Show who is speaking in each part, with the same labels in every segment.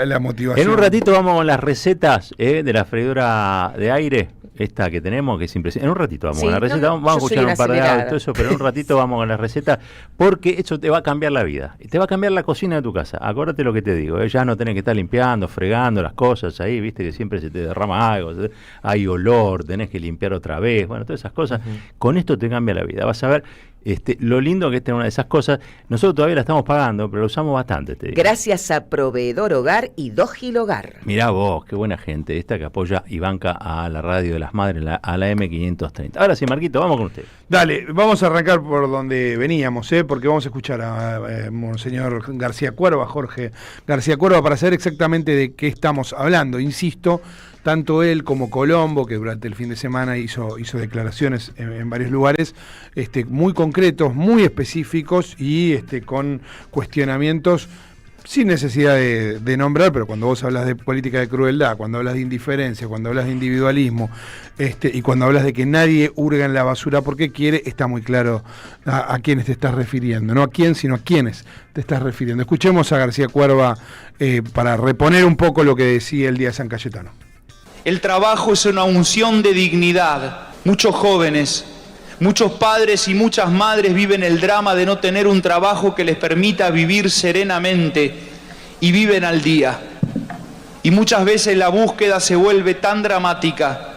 Speaker 1: La motivación.
Speaker 2: En un ratito vamos con las recetas de la freidora de aire, esta que tenemos, que es impresionante. En un ratito vamos con la receta, vamos a escuchar un par de audios, todo eso, pero en un ratito vamos con la receta, porque eso te va a cambiar la vida. Te va a cambiar la cocina de tu casa. Acuérdate lo que te digo, ya no tenés que estar limpiando, fregando las cosas ahí, viste que siempre se te derrama algo, hay olor, tenés que limpiar otra vez, bueno, todas esas cosas. Con esto te cambia la vida. Vas a ver lo lindo que es tener una de esas cosas. Nosotros todavía la estamos pagando, pero la usamos bastante, te digo.
Speaker 3: Gracias a Proveedor Hogar y Dógil Hogar.
Speaker 2: Mirá vos, qué buena gente esta que apoya y banca a la radio de las madres, a la M530. Ahora sí, Marquito, vamos con usted.
Speaker 1: Dale, vamos a arrancar por donde veníamos, porque vamos a escuchar a Monseñor García Cuerva, Jorge García Cuerva, para saber exactamente de qué estamos hablando. Insisto, tanto él como Colombo, que durante el fin de semana hizo declaraciones en varios lugares, muy concretos, muy específicos y con cuestionamientos sin necesidad de nombrar, pero cuando vos hablas de política de crueldad, cuando hablas de indiferencia, cuando hablas de individualismo, y cuando hablas de que nadie hurga en la basura porque quiere, está muy claro a quiénes te estás refiriendo. No a quién, sino a quiénes te estás refiriendo. Escuchemos a García Cuerva para reponer un poco lo que decía el día de San Cayetano.
Speaker 4: El trabajo es una unción de dignidad. Muchos jóvenes, muchos padres y muchas madres viven el drama de no tener un trabajo que les permita vivir serenamente y viven al día. Y muchas veces la búsqueda se vuelve tan dramática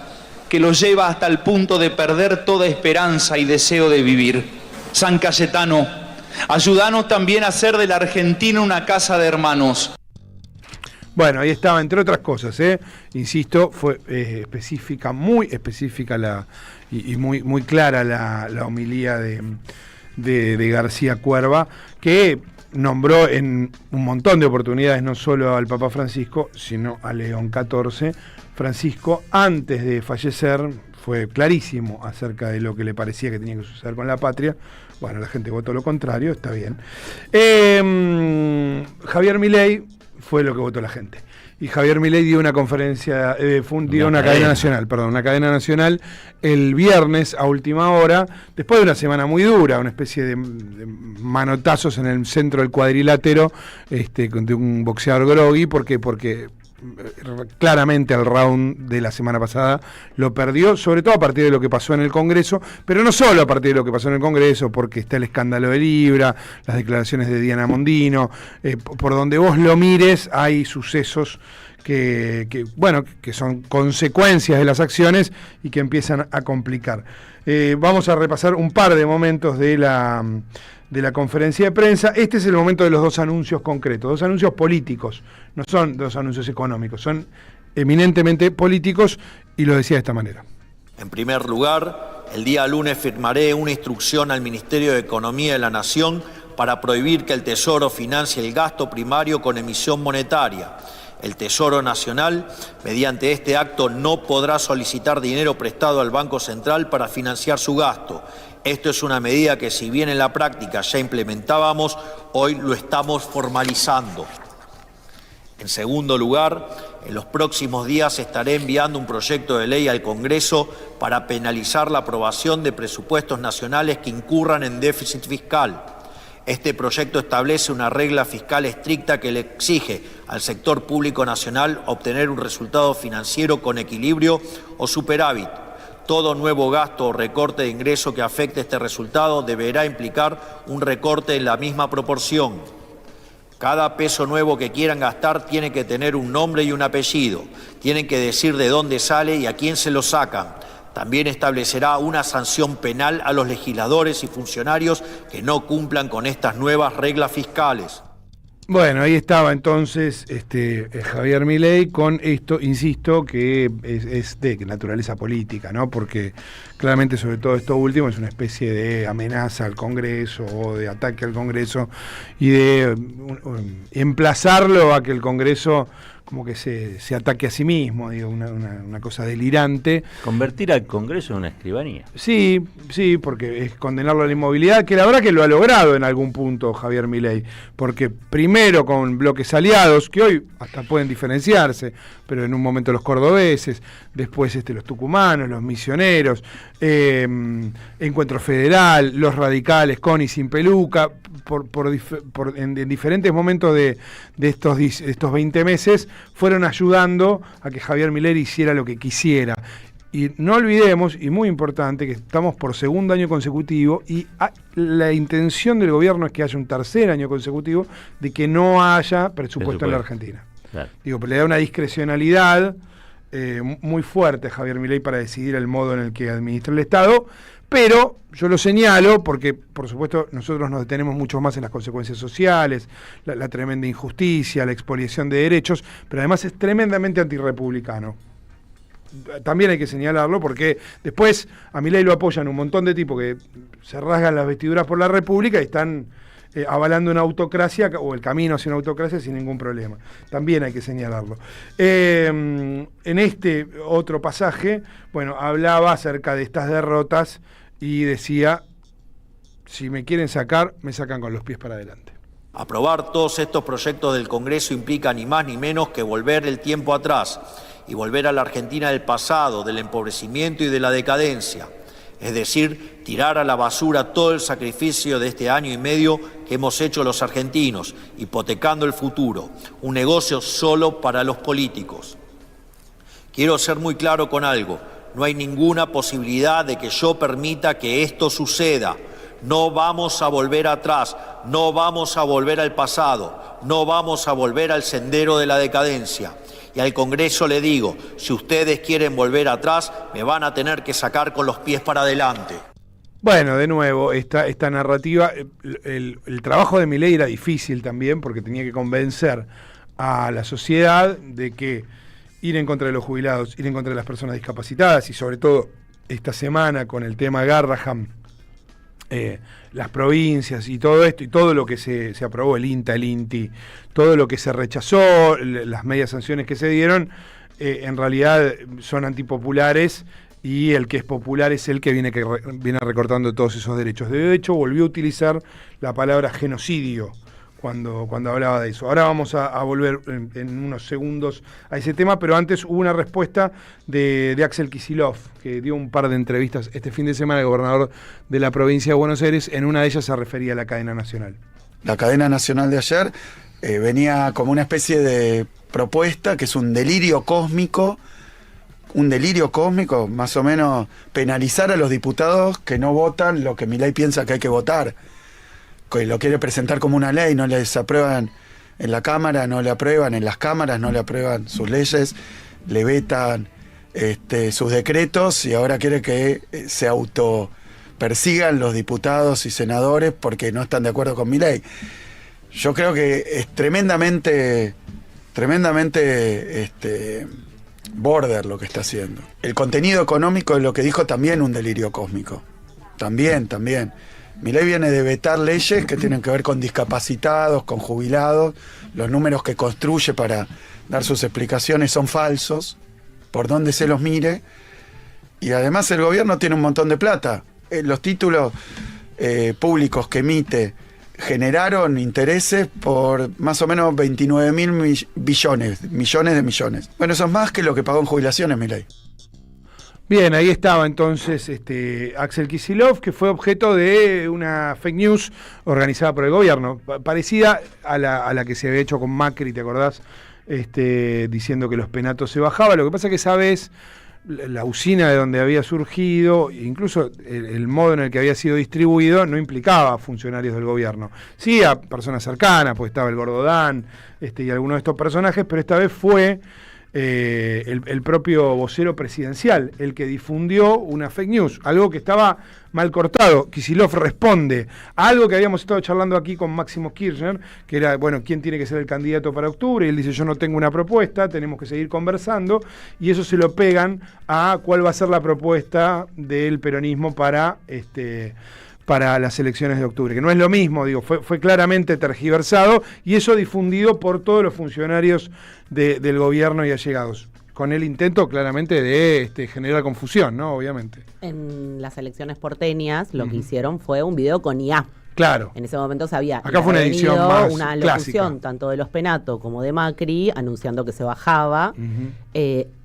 Speaker 4: que los lleva hasta el punto de perder toda esperanza y deseo de vivir. San Cayetano, ayúdanos también a hacer de la Argentina una casa de hermanos.
Speaker 1: Bueno, ahí estaba, entre otras cosas, insisto, fue específica, muy específica y muy clara la homilía de García Cuerva, que nombró en un montón de oportunidades no solo al Papa Francisco, sino a León XIV. Francisco, antes de fallecer, fue clarísimo acerca de lo que le parecía que tenía que suceder con la patria. Bueno, la gente votó lo contrario, está bien. Javier Milei fue lo que votó la gente. Y Javier Milei dio una conferencia, una cadena nacional el viernes a última hora, después de una semana muy dura, una especie de manotazos en el centro del cuadrilátero, de un boxeador grogui, porque claramente el round de la semana pasada lo perdió, sobre todo a partir de lo que pasó en el Congreso, pero no solo a partir de lo que pasó en el Congreso, porque está el escándalo de Libra, las declaraciones de Diana Mondino, por donde vos lo mires hay sucesos que son consecuencias de las acciones y que empiezan a complicar. Vamos a repasar un par de momentos de la conferencia de prensa. Este es el momento de los dos anuncios concretos, dos anuncios políticos, no son dos anuncios económicos, son eminentemente políticos, y lo decía de esta manera.
Speaker 5: En primer lugar, el día lunes firmaré una instrucción al Ministerio de Economía de la Nación para prohibir que el Tesoro financie el gasto primario con emisión monetaria. El Tesoro Nacional, mediante este acto, no podrá solicitar dinero prestado al Banco Central para financiar su gasto. Esto es una medida que, si bien en la práctica ya implementábamos, hoy lo estamos formalizando. En segundo lugar, en los próximos días estaré enviando un proyecto de ley al Congreso para penalizar la aprobación de presupuestos nacionales que incurran en déficit fiscal. Este proyecto establece una regla fiscal estricta que le exige al sector público nacional obtener un resultado financiero con equilibrio o superávit. Todo nuevo gasto o recorte de ingreso que afecte este resultado deberá implicar un recorte en la misma proporción. Cada peso nuevo que quieran gastar tiene que tener un nombre y un apellido. Tienen que decir de dónde sale y a quién se lo sacan. También establecerá una sanción penal a los legisladores y funcionarios que no cumplan con estas nuevas reglas fiscales.
Speaker 1: Bueno, ahí estaba entonces Javier Milei con esto, insisto, que es de naturaleza política, ¿no? Porque claramente, sobre todo esto último, es una especie de amenaza al Congreso o de ataque al Congreso y de emplazarlo a que el Congreso como que se ataque a sí mismo, digo, una cosa delirante.
Speaker 2: Convertir al Congreso en una escribanía.
Speaker 1: Sí, porque es condenarlo a la inmovilidad, que la verdad que lo ha logrado en algún punto Javier Milei, porque primero con bloques aliados, que hoy hasta pueden diferenciarse, pero en un momento los cordobeses, después los tucumanos, los misioneros, Encuentro Federal, los radicales con y sin peluca, en diferentes momentos de estos 20 meses, fueron ayudando a que Javier Milei hiciera lo que quisiera. Y no olvidemos, y muy importante, que estamos por segundo año consecutivo y la intención del gobierno es que haya un tercer año consecutivo de que no haya presupuesto en la Argentina. Claro. Digo, le da una discrecionalidad muy fuerte a Javier Milei para decidir el modo en el que administra el Estado, pero yo lo señalo porque, por supuesto, nosotros nos detenemos mucho más en las consecuencias sociales, la tremenda injusticia, la expoliación de derechos, pero además es tremendamente antirrepublicano. También hay que señalarlo porque después a Milei lo apoyan un montón de tipos que se rasgan las vestiduras por la República y están avalando una autocracia o el camino hacia una autocracia sin ningún problema. También hay que señalarlo. En este otro pasaje, bueno, hablaba acerca de estas derrotas y decía, si me quieren sacar, me sacan con los pies para adelante.
Speaker 5: Aprobar todos estos proyectos del Congreso implica ni más ni menos que volver el tiempo atrás y volver a la Argentina del pasado, del empobrecimiento y de la decadencia. Es decir, tirar a la basura todo el sacrificio de este año y medio que hemos hecho los argentinos, hipotecando el futuro, un negocio solo para los políticos. Quiero ser muy claro con algo, no hay ninguna posibilidad de que yo permita que esto suceda. No vamos a volver atrás, no vamos a volver al pasado, no vamos a volver al sendero de la decadencia. Y al Congreso le digo, si ustedes quieren volver atrás, me van a tener que sacar con los pies para adelante.
Speaker 1: Bueno, de nuevo, esta narrativa, el trabajo de Milei era difícil también, porque tenía que convencer a la sociedad de que ir en contra de los jubilados, ir en contra de las personas discapacitadas, y sobre todo esta semana con el tema Garrahan, las provincias y todo esto, y todo lo que se aprobó, el INTA, el INTI, todo lo que se rechazó, las medias sanciones que se dieron, en realidad son antipopulares, y el que es popular es el que viene recortando todos esos derechos. De hecho, volvió a utilizar la palabra genocidio cuando hablaba de eso. Ahora vamos a volver en unos segundos a ese tema, pero antes hubo una respuesta de Axel Kicillof, que dio un par de entrevistas este fin de semana al gobernador de la provincia de Buenos Aires. En una de ellas se refería a la cadena nacional.
Speaker 6: La cadena nacional de ayer venía como una especie de propuesta que es un delirio cósmico, más o menos penalizar a los diputados que no votan lo que Milei piensa que hay que votar, que lo quiere presentar como una ley, no les aprueban en la Cámara, no le aprueban en las cámaras, no le aprueban sus leyes, le vetan sus decretos, y ahora quiere que se autopersigan los diputados y senadores porque no están de acuerdo con Milei. Yo creo que es tremendamente border lo que está haciendo. El contenido económico es lo que dijo también un delirio cósmico. También. Milei viene de vetar leyes que tienen que ver con discapacitados, con jubilados. Los números que construye para dar sus explicaciones son falsos, por donde se los mire. Y además el gobierno tiene un montón de plata. Los títulos públicos que emite generaron intereses por más o menos 29.000 millones de millones. Bueno, eso es más que lo que pagó en jubilaciones Milei.
Speaker 1: Bien, ahí estaba entonces Axel Kicillof, que fue objeto de una fake news organizada por el gobierno, parecida a la que se había hecho con Macri, ¿te acordás? Diciendo que los penatos se bajaban. Lo que pasa es que esa vez la usina de donde había surgido, incluso el modo en el que había sido distribuido, no implicaba a funcionarios del gobierno. Sí a personas cercanas, pues estaba el Gordo Dan y algunos de estos personajes, pero esta vez fue el propio vocero presidencial el que difundió una fake news, algo que estaba mal cortado. Kicillof responde a algo que habíamos estado charlando aquí con Máximo Kirchner, que era, bueno, ¿quién tiene que ser el candidato para octubre? Y él dice, yo no tengo una propuesta, tenemos que seguir conversando, y eso se lo pegan a cuál va a ser la propuesta del peronismo para para las elecciones de octubre, que no es lo mismo, digo, fue claramente tergiversado y eso difundido por todos los funcionarios del gobierno y allegados, con el intento claramente de generar confusión, ¿no? Obviamente.
Speaker 7: En las elecciones porteñas lo que hicieron fue un video con IA.
Speaker 1: Claro.
Speaker 7: En ese momento se había
Speaker 1: acá fue una edición más
Speaker 7: una
Speaker 1: clásica.
Speaker 7: locución tanto de los Penato como de Macri anunciando que se bajaba.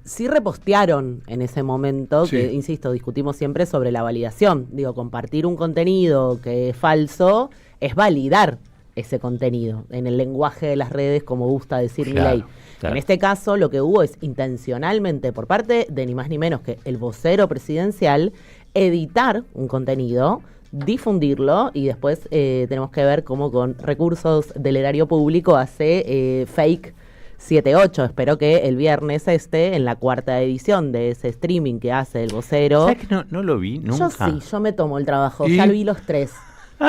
Speaker 7: Sí repostearon en ese momento, que insisto, discutimos siempre sobre la validación. Digo, compartir un contenido que es falso es validar ese contenido en el lenguaje de las redes, como gusta decir Milei. Claro. En este caso, lo que hubo es intencionalmente, por parte de ni más ni menos que el vocero presidencial, editar un contenido, difundirlo y después tenemos que ver cómo con recursos del erario público hace fake 7-8. Espero que el viernes en la 4ª edición de ese streaming que hace el vocero.
Speaker 2: ¿Sabes que no lo vi nunca?
Speaker 7: Yo me tomo el trabajo, ya lo vi los 3.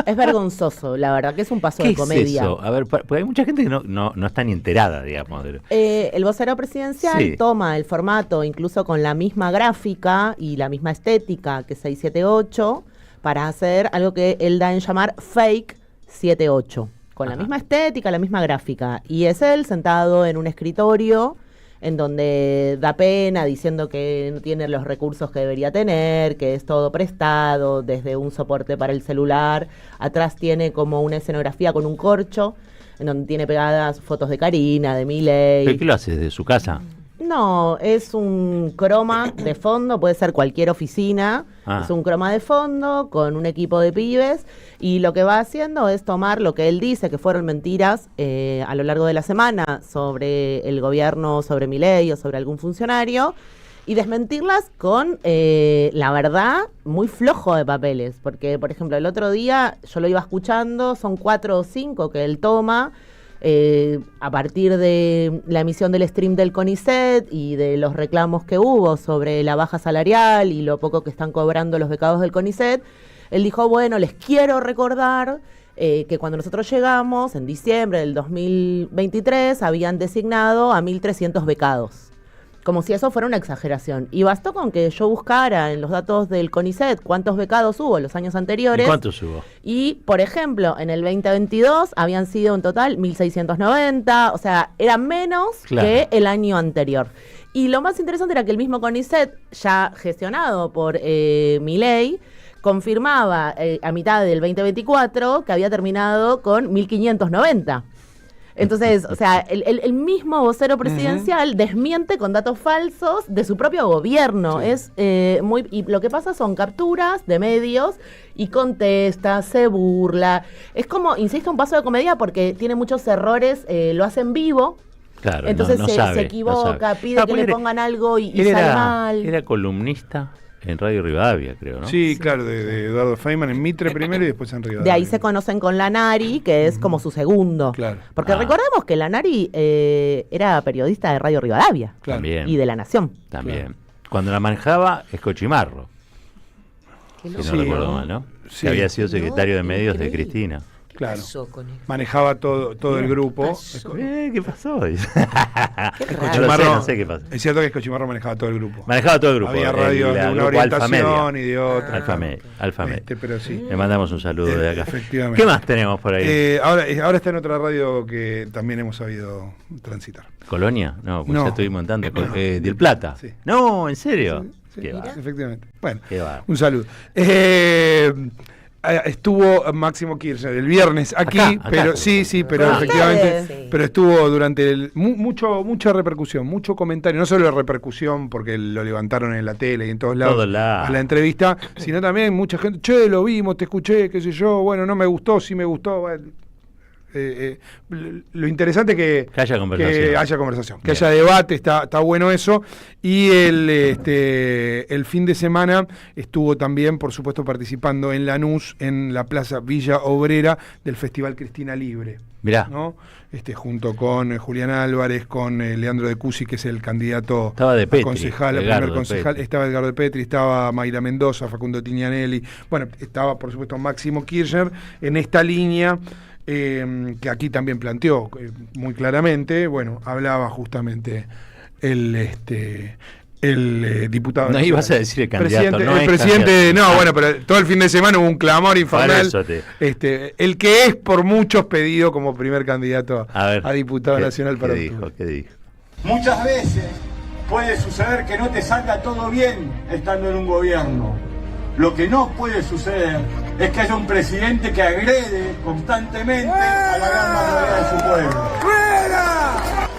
Speaker 7: Es vergonzoso, la verdad, que es un paso de comedia.
Speaker 2: Es eso? A ver, porque hay mucha gente que no está ni enterada, digamos.
Speaker 7: El vocero presidencial toma el formato, incluso con la misma gráfica y la misma estética que 678, para hacer algo que él da en llamar fake 7-8, con la misma estética, la misma gráfica. Y es él sentado en un escritorio en donde da pena, diciendo que no tiene los recursos que debería tener, que es todo prestado, desde un soporte para el celular. Atrás tiene como una escenografía con un corcho, en donde tiene pegadas fotos de Karina, de Milei.
Speaker 2: ¿Pero qué lo hace desde su casa?
Speaker 7: No, es un croma de fondo, puede ser cualquier oficina, es un croma de fondo con un equipo de pibes y lo que va haciendo es tomar lo que él dice que fueron mentiras a lo largo de la semana sobre el gobierno, sobre Milei o sobre algún funcionario y desmentirlas con la verdad muy flojo de papeles, porque por ejemplo el otro día yo lo iba escuchando, son 4 o 5 que él toma. A partir de la emisión del stream del CONICET y de los reclamos que hubo sobre la baja salarial y lo poco que están cobrando los becados del CONICET, él dijo, bueno, les quiero recordar que cuando nosotros llegamos, en diciembre del 2023, habían designado a 1.300 becados. Como si eso fuera una exageración. Y bastó con que yo buscara en los datos del CONICET cuántos becados hubo en los años anteriores.
Speaker 2: ¿Y cuántos hubo?
Speaker 7: Y, por ejemplo, en el 2022 habían sido en total 1.690, o sea, eran menos que el año anterior. Y lo más interesante era que el mismo CONICET, ya gestionado por Milei, confirmaba a mitad del 2024 que había terminado con 1.590. Entonces, o sea, el mismo vocero presidencial desmiente con datos falsos de su propio gobierno. Es y lo que pasa son capturas de medios y contesta, se burla. Es como, insisto, un paso de comedia porque tiene muchos errores, lo hace en vivo.
Speaker 2: Claro,
Speaker 7: entonces
Speaker 2: no
Speaker 7: se
Speaker 2: sabe,
Speaker 7: equivoca, pide que le pongan algo y sale mal.
Speaker 2: Era columnista en Radio Rivadavia, creo, ¿no?
Speaker 1: Sí, claro, de Eduardo Feynman en Mitre primero y después en Rivadavia.
Speaker 7: De ahí se conocen con Lanari, que es como su segundo.
Speaker 1: Claro.
Speaker 7: Porque recordemos que Lanari era periodista de Radio Rivadavia.
Speaker 1: Claro.
Speaker 2: También.
Speaker 7: Y de La Nación.
Speaker 2: También.
Speaker 1: Claro.
Speaker 2: Cuando la manejaba, Escochimarro. Si no
Speaker 1: Sí,
Speaker 2: recuerdo mal, ¿no?
Speaker 1: Sí.
Speaker 2: Que había sido secretario de medios de
Speaker 3: increíble.
Speaker 2: Cristina.
Speaker 1: Claro.
Speaker 3: Pasó con él.
Speaker 1: Manejaba todo el grupo.
Speaker 2: ¿Qué pasó?
Speaker 1: Escochimarro,
Speaker 2: no sé qué pasó.
Speaker 1: es cierto que Escochimarro manejaba todo el grupo.
Speaker 2: Manejaba todo el grupo.
Speaker 1: Había radios de una
Speaker 2: grupo
Speaker 1: orientación y de otra.
Speaker 2: Alfa Media.
Speaker 1: Pero sí.
Speaker 2: Le mandamos un saludo de acá.
Speaker 1: Efectivamente.
Speaker 2: ¿Qué más tenemos por ahí?
Speaker 1: Ahora está en otra radio que también hemos sabido transitar.
Speaker 2: ¿Colonia? No, pues
Speaker 1: No.
Speaker 2: ya estuvimos en tanto. Del Plata.
Speaker 1: Sí.
Speaker 2: No, ¿en serio?
Speaker 1: Sí,
Speaker 2: Qué va.
Speaker 1: efectivamente. Bueno,
Speaker 2: Qué va.
Speaker 1: un saludo. Estuvo Máximo Kirchner el viernes aquí,
Speaker 2: Acá
Speaker 1: pero
Speaker 2: estuvo.
Speaker 1: sí, pero
Speaker 7: Ah,
Speaker 1: efectivamente,
Speaker 7: sí.
Speaker 1: pero estuvo durante mucha repercusión, mucho comentario, no solo repercusión porque lo levantaron en la tele y en todos lados a la entrevista, sino también mucha gente, che, lo vimos, te escuché, qué sé yo, bueno, no me gustó, sí me gustó, bueno, lo interesante es
Speaker 2: que haya conversación.
Speaker 1: Que haya debate, está bueno eso. Y el fin de semana estuvo también, por supuesto, participando en Lanús, en la Plaza Villa Obrera del Festival Cristina Libre.
Speaker 2: Mirá.
Speaker 1: ¿No? Junto con Julián Álvarez, con Leandro de Cusi, que es el candidato
Speaker 2: estaba de Petri,
Speaker 1: a concejal, primer concejal, estaba Edgardo de Petri, estaba Mayra Mendoza, Facundo Tignanelli, bueno, estaba por supuesto Máximo Kirchner en esta línea que aquí también planteó muy claramente, bueno, hablaba justamente el el diputado.
Speaker 2: No ibas a decir el candidato,
Speaker 1: el presidente, bueno, pero todo el fin de semana hubo un clamor infernal. El que es por muchos pedido como primer candidato a diputado nacional para octubre.
Speaker 2: ¿Qué dijo?
Speaker 8: Muchas veces puede suceder que no te salga todo bien estando en un gobierno. Lo que no puede suceder es que haya un presidente que agrede constantemente a la gran mayoría de su pueblo.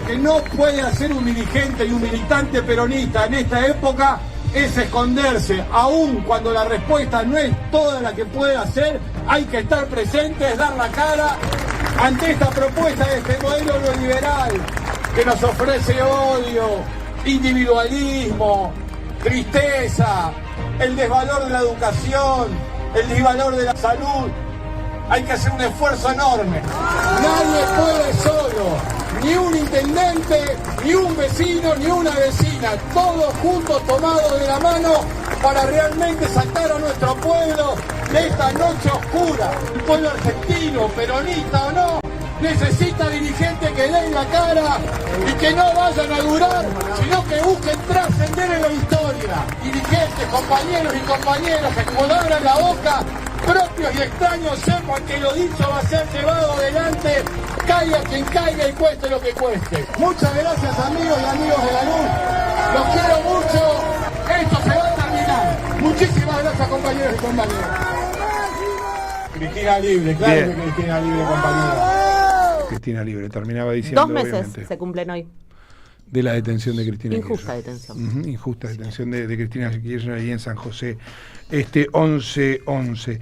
Speaker 8: Que no puede hacer un dirigente y un militante peronista en esta época es esconderse, aun cuando la respuesta no es toda la que puede hacer, hay que estar presentes, dar la cara ante esta propuesta de este modelo neoliberal que nos ofrece odio, individualismo, tristeza, el desvalor de la educación, el desvalor de la salud. Hay que hacer un esfuerzo enorme. Nadie puede solo. Ni un intendente, ni un vecino, ni una vecina. Todos juntos tomados de la mano para realmente sacar a nuestro pueblo de esta noche oscura. El pueblo argentino, peronista o no, necesita dirigentes que den la cara y que no vayan a durar, sino que busquen trascender en la historia. Dirigentes, compañeros y compañeras que cuando abran la boca, propios y extraños sepan que lo dicho va a ser llevado adelante, caiga quien caiga y cueste lo que cueste. Muchas gracias amigos y amigos de la luz, los quiero mucho, esto se va a terminar. Muchísimas gracias compañeros y compañeras. Cristina libre, claro. Bien. Que Cristina libre, compañera.
Speaker 1: Cristina libre, terminaba diciendo.
Speaker 7: 2 meses
Speaker 1: obviamente,
Speaker 7: se cumplen hoy.
Speaker 1: De la detención de Cristina
Speaker 7: Injusta
Speaker 1: Kirchner.
Speaker 7: detención.
Speaker 1: Injusta detención de Cristina Kirchner ahí en San José, 11/11.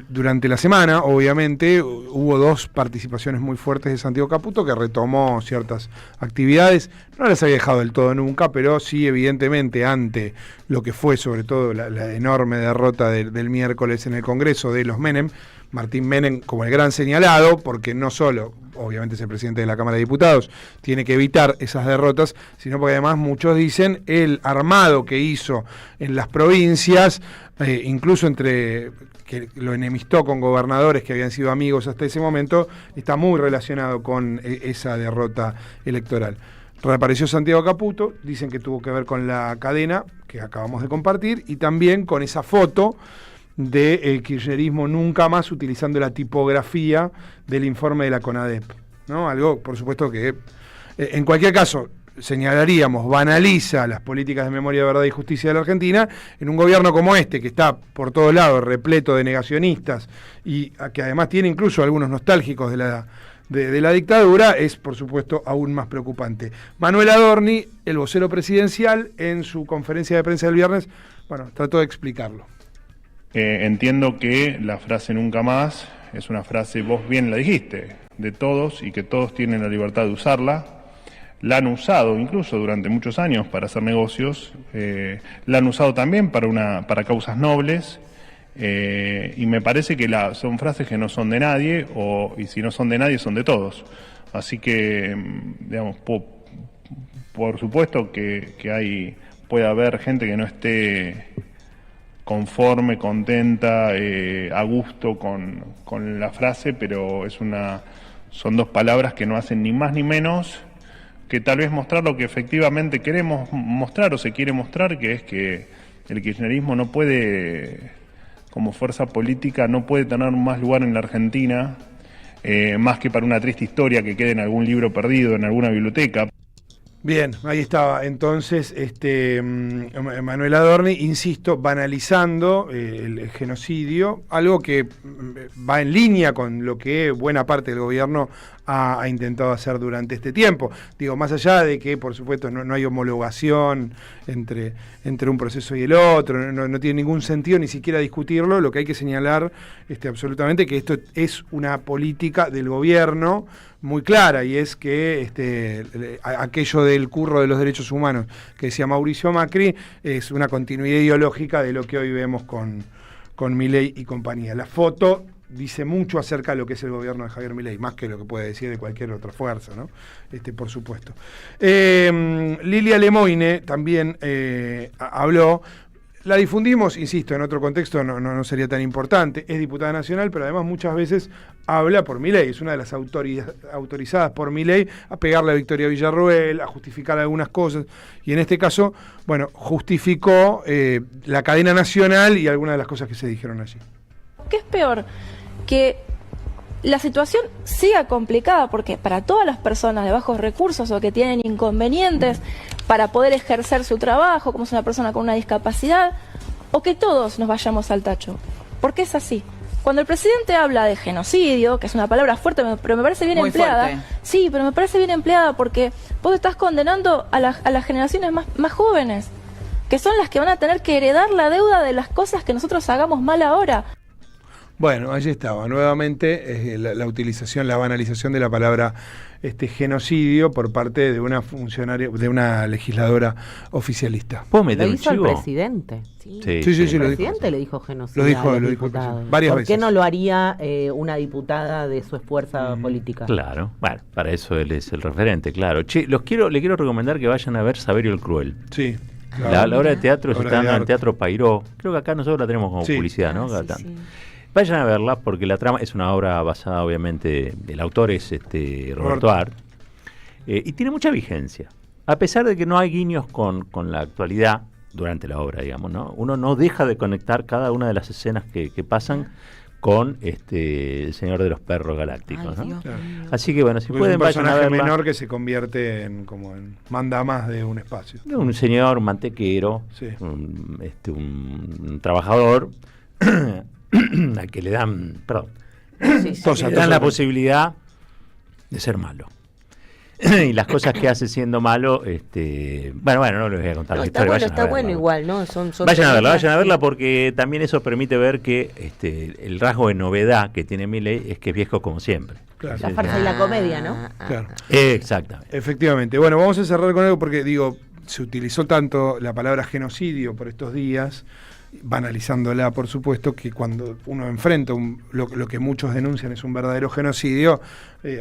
Speaker 1: Durante la semana, obviamente, hubo 2 participaciones muy fuertes de Santiago Caputo, que retomó ciertas actividades. No las había dejado del todo nunca, pero sí, evidentemente, ante lo que fue sobre todo la enorme derrota del miércoles en el Congreso de los Menem, Martín Menem como el gran señalado, porque no solo, obviamente es el presidente de la Cámara de Diputados, tiene que evitar esas derrotas, sino porque además muchos dicen el armado que hizo en las provincias, incluso entre que lo enemistó con gobernadores que habían sido amigos hasta ese momento, está muy relacionado con esa derrota electoral. Reapareció Santiago Caputo, dicen que tuvo que ver con la cadena que acabamos de compartir y también con esa foto de kirchnerismo nunca más utilizando la tipografía del informe de la CONADEP, ¿no? Algo, por supuesto, que en cualquier caso señalaríamos, banaliza las políticas de memoria, verdad y justicia de la Argentina en un gobierno como este, que está por todos lados repleto de negacionistas y que además tiene incluso algunos nostálgicos de la dictadura, es por supuesto aún más preocupante. Manuel Adorni, el vocero presidencial, en su conferencia de prensa del viernes, trató de explicarlo.
Speaker 9: Entiendo que la frase nunca más es una frase, vos bien la dijiste, de todos y que todos tienen la libertad de usarla. La han usado incluso durante muchos años para hacer negocios, la han usado también para causas nobles y me parece que son frases que no son de nadie y si no son de nadie son de todos. Así que, digamos, por supuesto que puede haber gente que no esté conforme, contenta, a gusto con la frase, pero son 2 palabras que no hacen ni más ni menos que tal vez mostrar lo que efectivamente queremos mostrar o se quiere mostrar, que es que el kirchnerismo no puede, como fuerza política, no puede tener más lugar en la Argentina, más que para una triste historia que quede en algún libro perdido, en alguna biblioteca.
Speaker 1: Bien, ahí estaba entonces Manuel Adorni, insisto, banalizando el genocidio, algo que va en línea con lo que buena parte del gobierno ha intentado hacer durante este tiempo. Digo, más allá de que, por supuesto, no hay homologación entre un proceso y el otro, no tiene ningún sentido ni siquiera discutirlo, lo que hay que señalar absolutamente que esto es una política del gobierno muy clara, y es que aquello del curro de los derechos humanos que decía Mauricio Macri es una continuidad ideológica de lo que hoy vemos con Milei y compañía. La foto dice mucho acerca de lo que es el gobierno de Javier Milei, más que lo que puede decir de cualquier otra fuerza, ¿no? Por supuesto. Lilia Lemoine también habló La difundimos, insisto, en otro contexto no sería tan importante. Es diputada nacional, pero además muchas veces habla por Milei. Es una de las autorizadas por Milei a pegarle a Victoria Villarroel, a justificar algunas cosas. Y en este caso, bueno, justificó la cadena nacional y algunas de las cosas que se dijeron allí.
Speaker 10: ¿Qué es peor? Que la situación siga complicada, porque para todas las personas de bajos recursos o que tienen inconvenientes para poder ejercer su trabajo, como es una persona con una discapacidad, o que todos nos vayamos al tacho. Porque es así. Cuando el presidente habla de genocidio, que es una palabra fuerte, pero me parece bien
Speaker 11: muy
Speaker 10: empleada.
Speaker 11: Fuerte.
Speaker 10: Sí, pero me parece bien empleada porque vos estás condenando a las generaciones más jóvenes, que son las que van a tener que heredar la deuda de las cosas que nosotros hagamos mal ahora.
Speaker 1: Bueno, allí estaba nuevamente la utilización, la banalización de la palabra genocidio por parte de una funcionaria, de una legisladora oficialista.
Speaker 2: ¿Puedo meter
Speaker 7: Lo
Speaker 2: un
Speaker 7: hizo el
Speaker 2: chivo?
Speaker 7: presidente.
Speaker 1: Sí,
Speaker 7: El
Speaker 1: lo
Speaker 7: presidente le dijo genocidio.
Speaker 1: dijo varias
Speaker 7: ¿Por
Speaker 1: veces.
Speaker 7: qué no lo haría una diputada de su fuerza política?
Speaker 2: Claro, bueno, para eso él es el referente, claro. Che, le quiero recomendar que vayan a ver Saverio el Cruel.
Speaker 1: Sí.
Speaker 2: La obra de teatro se
Speaker 1: Obra
Speaker 2: está
Speaker 1: de
Speaker 2: dando en
Speaker 1: arte.
Speaker 2: Teatro Pairó. Creo que acá nosotros la tenemos como publicidad, ¿no? Vayan a verla porque la trama es una obra basada, obviamente, el autor es Roberto Art, y tiene mucha vigencia. A pesar de que no hay guiños con la actualidad durante la obra, digamos, ¿no? Uno no deja de conectar cada una de las escenas que pasan con El Señor de los Perros Galácticos, ¿no?
Speaker 1: Claro.
Speaker 2: Así que bueno, si
Speaker 1: Porque
Speaker 2: pueden
Speaker 1: es un
Speaker 2: vayan a
Speaker 1: personaje
Speaker 2: verla.
Speaker 1: menor que se convierte en manda más de un espacio.
Speaker 2: Un señor, un mantequero,
Speaker 1: Sí.
Speaker 2: un trabajador al que le dan, le dan la posibilidad de ser malo. Y las cosas que hace siendo malo, bueno, no les voy a contar la historia.
Speaker 3: Está bueno igual, ¿no?
Speaker 2: Vayan a verla porque también eso permite ver que el rasgo de novedad que tiene Milei es que es viejo como siempre.
Speaker 1: Claro.
Speaker 7: La farsa y la comedia, ¿no?
Speaker 1: Claro.
Speaker 2: Exactamente.
Speaker 1: Efectivamente. Bueno, vamos a cerrar con algo porque, se utilizó tanto la palabra genocidio por estos días, banalizándola, por supuesto, que cuando uno enfrenta lo que muchos denuncian es un verdadero genocidio,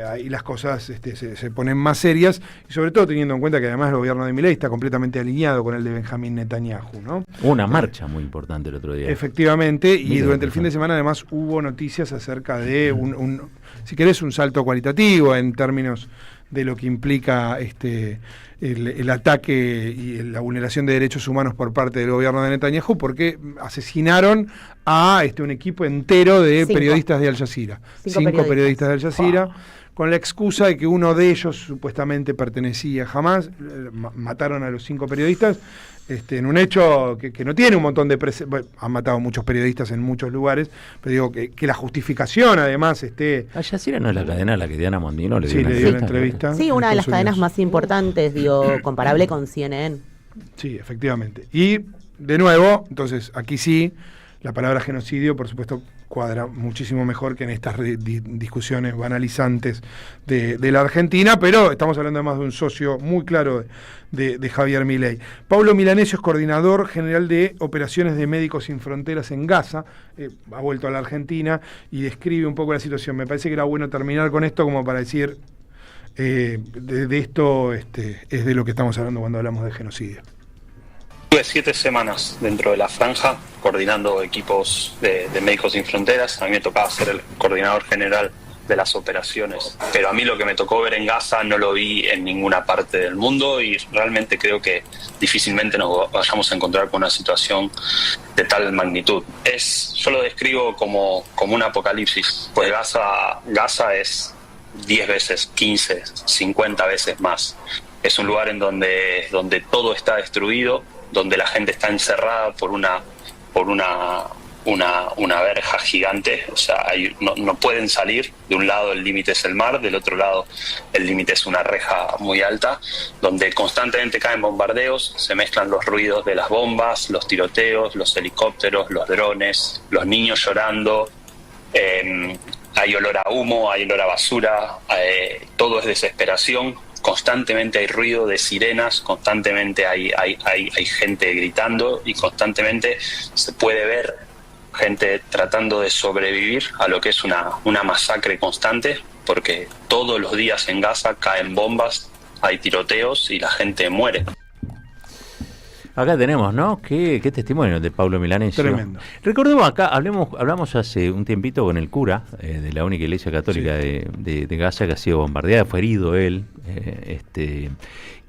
Speaker 1: ahí las cosas se ponen más serias, y sobre todo teniendo en cuenta que además el gobierno de Milei está completamente alineado con el de Benjamín Netanyahu, ¿no?
Speaker 2: Una marcha muy importante el otro día.
Speaker 1: Efectivamente, y durante el fin de semana además hubo noticias acerca de si querés, un salto cualitativo en términos de lo que implica el ataque y la vulneración de derechos humanos por parte del gobierno de Netanyahu, porque asesinaron a un equipo entero de periodistas de Al Jazeera. Cinco periodistas de Al Jazeera, con la excusa de que uno de ellos supuestamente pertenecía a Hamas. Mataron a los 5 periodistas en un hecho que no tiene un montón de han matado muchos periodistas en muchos lugares, pero digo que la justificación además
Speaker 2: Al Jazeera no es la cadena a la que Diana Mondino le dio
Speaker 1: le dio una entrevista.
Speaker 7: Sí, una de las cadenas más importantes, comparable con CNN.
Speaker 1: Sí, efectivamente. Y de nuevo, entonces aquí sí, la palabra genocidio, por supuesto, cuadra muchísimo mejor que en estas discusiones banalizantes de la Argentina, pero estamos hablando además de un socio muy claro de Javier Milei. Pablo Milanesio es coordinador general de operaciones de Médicos Sin Fronteras en Gaza, ha vuelto a la Argentina y describe un poco la situación. Me parece que era bueno terminar con esto como para decir, de esto es de lo que estamos hablando cuando hablamos de genocidio.
Speaker 12: Estuve 7 semanas dentro de la franja coordinando equipos de Médicos Sin Fronteras. A mí me tocaba ser el coordinador general de las operaciones, pero a mí lo que me tocó ver en Gaza no lo vi en ninguna parte del mundo y realmente creo que difícilmente nos vayamos a encontrar con una situación de tal magnitud. Yo lo describo como un apocalipsis, pues Gaza es 10 veces, 15, 50 veces más. Es un lugar en donde todo está destruido, donde la gente está encerrada por una verja gigante, o sea, no pueden salir. De un lado el límite es el mar, del otro lado el límite es una reja muy alta, donde constantemente caen bombardeos, se mezclan los ruidos de las bombas, los tiroteos, los helicópteros, los drones, los niños llorando, hay olor a humo, hay olor a basura, todo es desesperación. Constantemente hay ruido de sirenas, constantemente hay gente gritando y constantemente se puede ver gente tratando de sobrevivir a lo que es una masacre constante, porque todos los días en Gaza caen bombas, hay tiroteos y la gente muere.
Speaker 2: Acá tenemos, ¿no? Qué testimonio de Pablo Milanesio.
Speaker 1: Tremendo.
Speaker 2: Recordemos acá, hablamos hace un tiempito con el cura de la única iglesia católica de Gaza que ha sido bombardeada, fue herido él,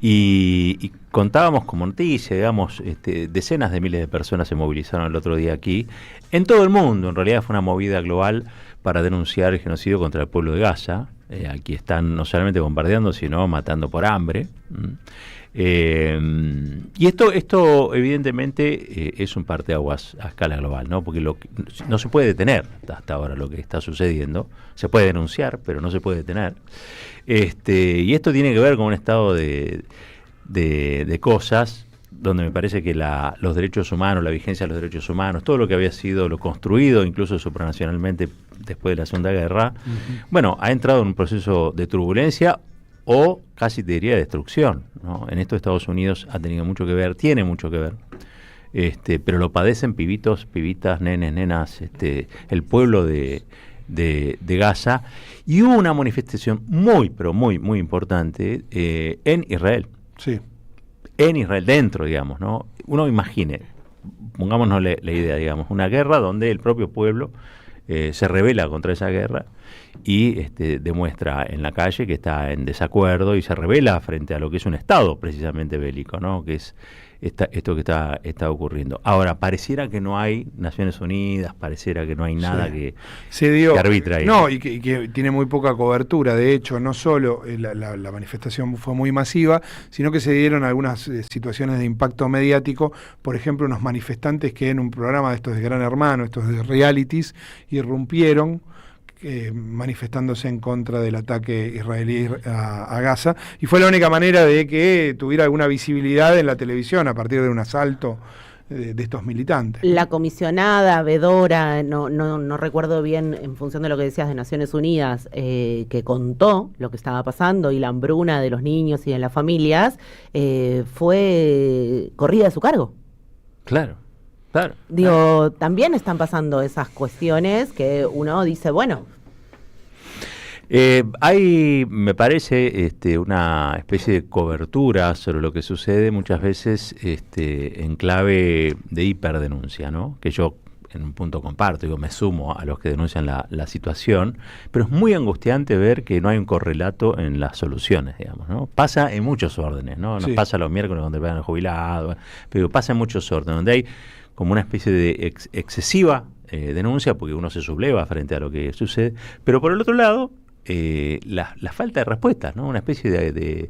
Speaker 2: y contábamos como noticia, digamos, decenas de miles de personas se movilizaron el otro día aquí, en todo el mundo. En realidad fue una movida global para denunciar el genocidio contra el pueblo de Gaza. Aquí están no solamente bombardeando, sino matando por hambre. Y esto evidentemente es un parteaguas a escala global, ¿no? Porque no se puede detener hasta ahora lo que está sucediendo. Se puede denunciar, pero no se puede detener. Y esto tiene que ver con un estado de cosas donde me parece que los derechos humanos, la vigencia de los derechos humanos, todo lo que había sido lo construido, incluso supranacionalmente después de la Segunda Guerra, bueno, ha entrado en un proceso de turbulencia o casi te diría destrucción, ¿no? En esto Estados Unidos ha tenido mucho que ver, tiene mucho que ver, pero lo padecen pibitos, pibitas, nenes, nenas, el pueblo de Gaza, y hubo una manifestación muy, pero muy, muy importante en Israel.
Speaker 1: Sí.
Speaker 2: En Israel, dentro, digamos, ¿no? Uno imagine, pongámonos la idea, digamos, una guerra donde el propio pueblo se rebela contra esa guerra y demuestra en la calle que está en desacuerdo y se rebela frente a lo que es un Estado precisamente bélico, ¿no? Que es esto que está ocurriendo. Ahora, pareciera que no hay Naciones Unidas, pareciera que no hay nada que arbitra ahí.
Speaker 1: No, y que tiene muy poca cobertura. De hecho, no solo la manifestación fue muy masiva, sino que se dieron algunas situaciones de impacto mediático. Por ejemplo, unos manifestantes que en un programa de estos de Gran Hermano, estos de realities, irrumpieron manifestándose en contra del ataque israelí a Gaza, y fue la única manera de que tuviera alguna visibilidad en la televisión a partir de un asalto de estos militantes.
Speaker 7: La comisionada vedora, no recuerdo bien en función de lo que decías de Naciones Unidas, que contó lo que estaba pasando y la hambruna de los niños y de las familias, fue corrida de su cargo.
Speaker 2: Claro. Claro.
Speaker 7: Digo, también están pasando esas cuestiones que uno dice, bueno.
Speaker 2: Hay, me parece, una especie de cobertura sobre lo que sucede muchas veces en clave de hiperdenuncia, ¿no? Que yo en un punto comparto, me sumo a los que denuncian la situación, pero es muy angustiante ver que no hay un correlato en las soluciones, digamos, ¿no? Pasa en muchos órdenes, ¿no? Nos pasa los miércoles donde vean al jubilado, pero pasa en muchos órdenes, donde hay como una especie de excesiva denuncia, porque uno se subleva frente a lo que sucede, pero por el otro lado, la falta de respuestas, ¿no? Una especie de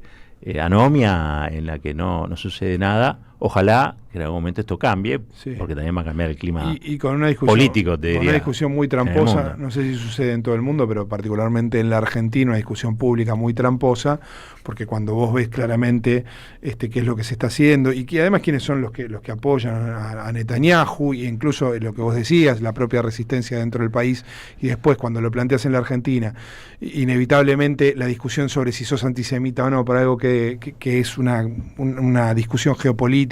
Speaker 2: anomia en la que no sucede nada. Ojalá que en algún momento esto cambie, porque también va a cambiar el clima
Speaker 1: y con una discusión,
Speaker 2: político, te diría,
Speaker 1: con una discusión muy tramposa, no sé si sucede en todo el mundo, pero particularmente en la Argentina, una discusión pública muy tramposa, porque cuando vos ves claramente qué es lo que se está haciendo, y que además quiénes son los que apoyan a Netanyahu, e incluso lo que vos decías, la propia resistencia dentro del país, y después cuando lo planteas en la Argentina, inevitablemente la discusión sobre si sos antisemita o no, por algo que es una discusión geopolítica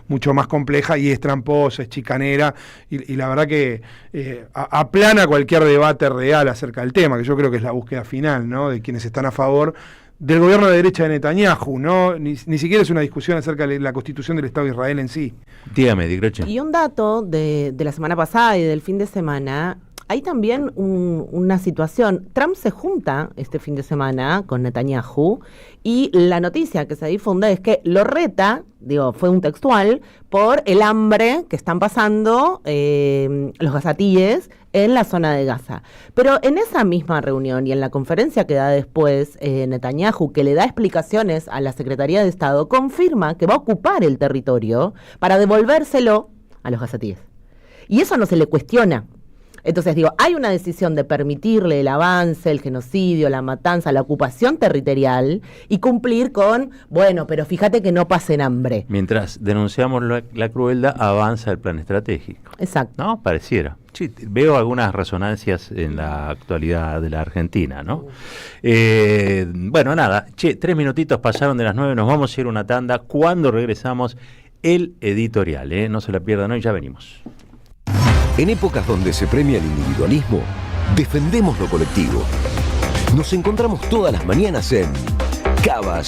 Speaker 1: mucho más compleja, y es tramposa, es chicanera, y la verdad que aplana cualquier debate real acerca del tema, que yo creo que es la búsqueda final, ¿no? De quienes están a favor del gobierno de derecha de Netanyahu, ¿no? Ni siquiera es una discusión acerca de la constitución del Estado de Israel en sí.
Speaker 2: Dígame, Di Greche.
Speaker 7: Y un dato de la semana pasada y del fin de semana. Hay también una situación. Trump se junta este fin de semana con Netanyahu, y la noticia que se difunde es que lo reta, fue un textual, por el hambre que están pasando los gazatíes en la zona de Gaza. Pero en esa misma reunión y en la conferencia que da después Netanyahu, que le da explicaciones a la Secretaría de Estado, confirma que va a ocupar el territorio para devolvérselo a los gazatíes. Y eso no se le cuestiona. Entonces, hay una decisión de permitirle el avance, el genocidio, la matanza, la ocupación territorial, y cumplir con, pero fíjate que no pasen hambre.
Speaker 2: Mientras denunciamos la crueldad, avanza el plan estratégico.
Speaker 7: Exacto.
Speaker 2: ¿No? Pareciera. Sí, veo algunas resonancias en la actualidad de la Argentina, ¿no? Nada, 3 minutitos pasaron de las 9, nos vamos a ir a una tanda. Cuando regresamos, el editorial, no se la pierdan hoy, ya venimos.
Speaker 11: En épocas donde se premia el individualismo, defendemos lo colectivo. Nos encontramos todas las mañanas en Cavas